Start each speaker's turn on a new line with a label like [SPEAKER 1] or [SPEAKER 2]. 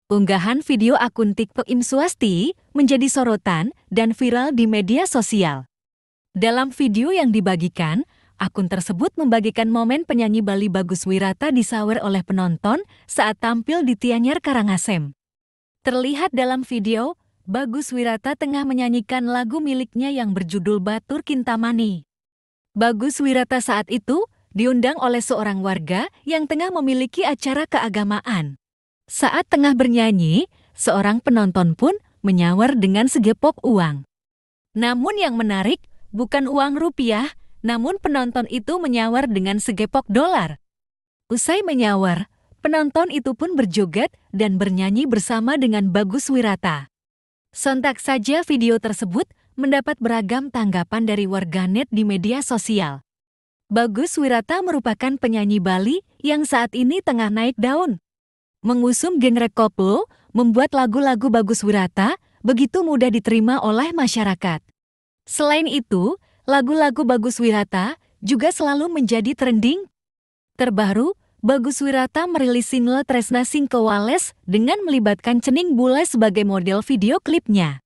[SPEAKER 1] Unggahan video akun TikTok Im Swasti menjadi sorotan dan viral di media sosial. Dalam video yang dibagikan, akun tersebut membagikan momen penyanyi Bali Bagus Wirata disawer oleh penonton saat tampil di Tianyar Karangasem. Terlihat dalam video, Bagus Wirata tengah menyanyikan lagu miliknya yang berjudul Batur Kintamani. Bagus Wirata saat itu diundang oleh seorang warga yang tengah memiliki acara keagamaan. Saat tengah bernyanyi, seorang penonton pun menyawar dengan segepok uang. Namun yang menarik, bukan uang rupiah, namun penonton itu menyawar dengan segepok dolar. Usai menyawar, penonton itu pun berjoget dan bernyanyi bersama dengan Bagus Wirata. Sontak saja video tersebut mendapat beragam tanggapan dari warganet di media sosial. Bagus Wirata merupakan penyanyi Bali yang saat ini tengah naik daun. Mengusung genre koplo, membuat lagu-lagu Bagus Wirata begitu mudah diterima oleh masyarakat. Selain itu, lagu-lagu Bagus Wirata juga selalu menjadi trending. Terbaru, Bagus Wirata merilis single Tresna Sing Kewales dengan melibatkan Cening Bule sebagai model video klipnya.